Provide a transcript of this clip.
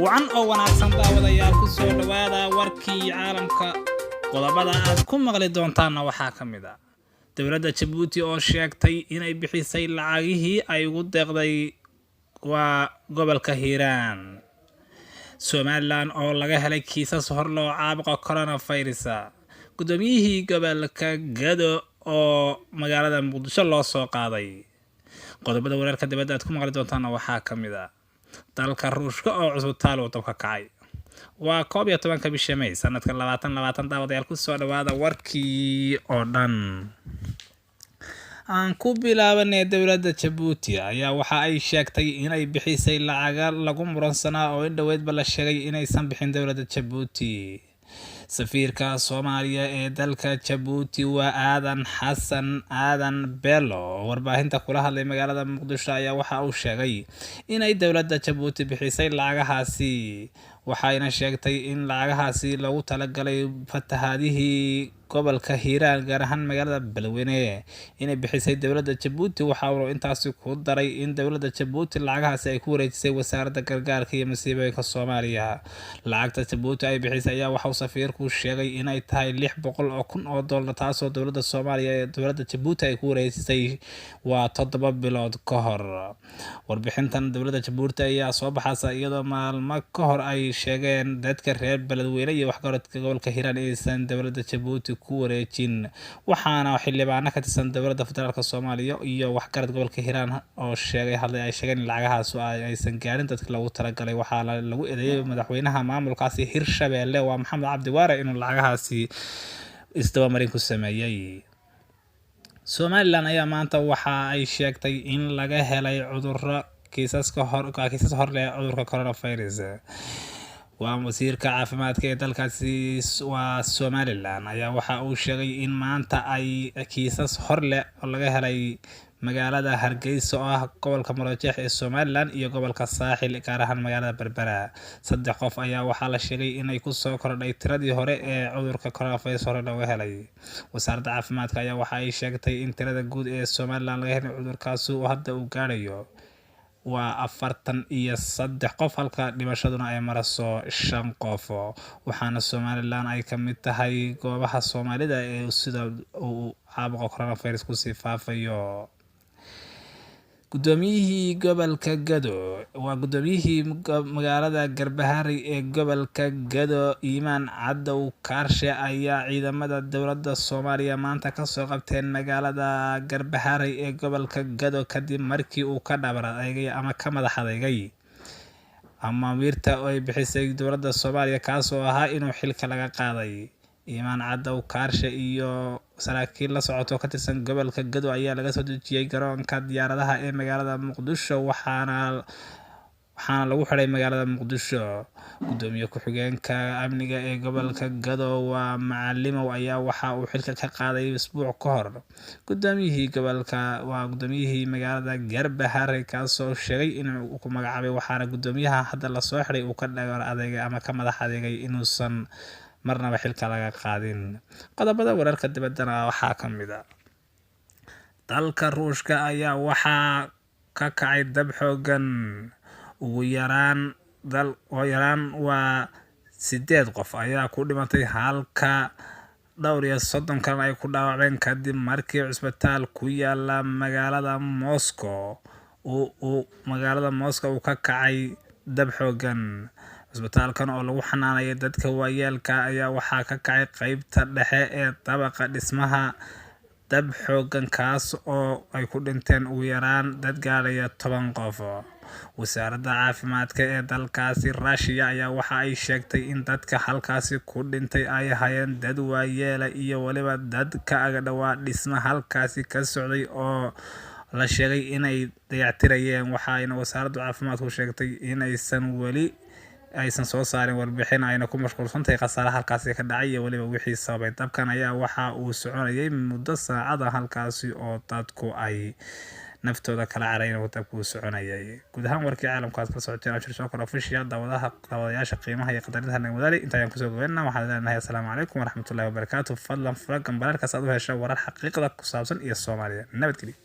wacan oo wanaagsan daawadayaal ku soo dhawaada warkii caalamka qodobada aad ku maqli doontaan waxaa kamid ah dawladda Djibouti oo sheegtay inay bixisay lacagihii ay ugu deeqday gobolka Hiiraan. Somaliland oo laga helay kiisas hor loo caabuqa coronavirus. Gudoomiyihii gobolka Gado oo magaalada Muqdisho loo soo qaaday. qodobada wararka dibadda aad ku maqli doontaan waxaa kamid ah dalka Ruushka oo cusbitaal uu ka kacay. waa 11 bisha May sanadka 2020 daawadayaal ku soo dhawaada warkii oo dhan. aan ku bilaabanay dawladda Djibouti ayaa waxa ay sheegtay inay bixisay lacag lagu muransanaa oo indhaweedba la sheegay inaysan bixin dawladda Djibouti. safiirka Soomaaliya ee dalka Djibouti waa Aadan Xasan Aadan Bello warbaahinta kula hadlay magaalada Muqdisho ayaa waxa uu sheegay inay dawladda Djibouti bixisay lacagahaasi waxayna sheegtay in lacagahaasi lagu talagalay fatahaadihii gobolka Hiiraan gaar ahaan magaalada Beledweyne inay bixisay dawladda Djibouti waxa uu intaas ku daray in dawladda Djibouti lacagahaasi ay ku wareejisay wasaaradda gargaarka iyo masiibooyinka Soomaaliya. lacagta Djibouti ay bixisay ayaa waxa uu safiirku sheegay inay tahay $600,000 taasoo dawladda Soomaaliya ee dawladda Djibouti ay ku wareejisay 7 bilood ka hor. warbixintan dawladda Djibouti ayaa soo baxaysa iyadoo maalmo ka hor ay sheegeen dadka reer Beledweyne iyo waxgaradka gobolka Hiiraan aysan dawladda Djibouti ku wareejin waxaana xildhibaano ka tirsan dawladda federaalka Soomaaliya iyo waxgarad gobolka Hiiraan oo ay sheegeen lacagahaas aysan gaarin dadka lagu talagalay waxaa lagu eedeeyay madaxweynaha maamulkaasi Hirshabelle waa Maxamed Cabdi Waare inuu lacagahaasi isdabamarin ku sameeyay. Somaliland ayaa maanta waxa ay sheegtay in laga helay kiisas hor leh cudurka coronavirus. wasiirka caafimaadka ee dalkaasi waa Somaliland ayaa waxa uu sheegay in maanta ay kiisas hor leh oo laga helay magaalada Hargeysa oo ah gobolka Maroodijeex ee Somaliland iyo gobolka Saaxil gaar ahaan magaalada Berbera. 3 qof ayaa waxa la sheegay inay ku soo kordhay tiradii hore ee cudurka coronavirus hore laga helay. wasaaradda caafimaadka ayaa waxa ay sheegtay in tirada guud ee Somaliland laga helay cudurkaas uu hadda u gaarayo waa 43 qof halka dhimashaduna ay marayso 5 qof waxaana Somaliland ay ka mid tahay goobaha Soomaalida ee sida uu caabuqa coronavirus ku sii faafayo. gudoomiyihii gobolka Gado waa gudoomiyihii magaalada Garbaharey ee gobolka Gado Iimaan Cadow Kaarshe ayaa ciidamada dawladda Soomaaliya maanta ka soo qabteen magaalada Garbaharey ee gobolka Gado kadib markii uu ka dhabar adeegay ama ka madax adeegay amaamiirta ay bixisay dawladda Soomaaliya kaas oo ahaa inuu xilka laga qaaday. Iimaan Cadow Kaarshe iyo saraakiil la socoto ka tirsan gobolka Gado ayaa laga soo dejiyay garoonka diyaaradaha ee magaalada Muqdisho waxaana lagu xiray magaalada Muqdisho. gudoomiye ku-xigeenka amniga ee gobolka Gado waa Macalimow ayaa waxa uu xilka ka qaaday usbuuc ka hor. gudoomiyihii magaalada Garbaharey kaas oo sheegay inuu ku magacaabay waxaana gudoomiyaha hadda la soo xiray uu ka dhagar adeegay ama ka madax adeegay inuusan marnaba xilka laga qaadin. qodobada wararka dibaddana waxaa kamid ah dalka Ruushka ayaa waxa ka kacay dab xoogan ugu yaraan waa 8 qof ayaa ku dhimatay halka 30 kale ay ku dhaawacmeen kadib markii cusbitaal ku yaala magaalada Moscow uu ka kacay dab xoogan. cusbitaalkan oo lagu xanaanayay dadka waayeelka ayaa waxaa ka kacay qaybta dhexe ee dabaqa dhismaha dab xoogan kaas oo ay ku dhinteen ugu yaraan dad gaaraya 10 qof. wasaaradda caafimaadka ee dalkaasi Russia ayaa waxa ay sheegtay in dadka halkaasi ku dhintay ay hayeen dad waayeela iyo waliba dad ka agdhawaa dhisma halkaasi ka socday oo la sheegay inay dayactirayeen waxaana wasaaradda caafimaadku sheegtay inaysan aysan soo saarin warbixin ayna ku mashquulsan tahay khasaaraha halkaasi ka dhacay iyo waliba wixii sababay dabkan ayaa waxa uu soconayay muddo saacada halkaasi oo dadku ay naftooda kala carayeen oo dabku soconayay. guud ahaan warkii caalamka aad kala socoteen Abshir Sokor official daawadayaasha qiimaha iyo qadarinta naga wadaali inta ayaan kusoo go'aynaa waxaan leenahay assalaamu calaykum waraxmatullaahi wabarakaatuh. fadlan furagan bararkaas aad u hesho warar xaqiiqda ku saabsan iyo Soomaaliya. nabadgelyo.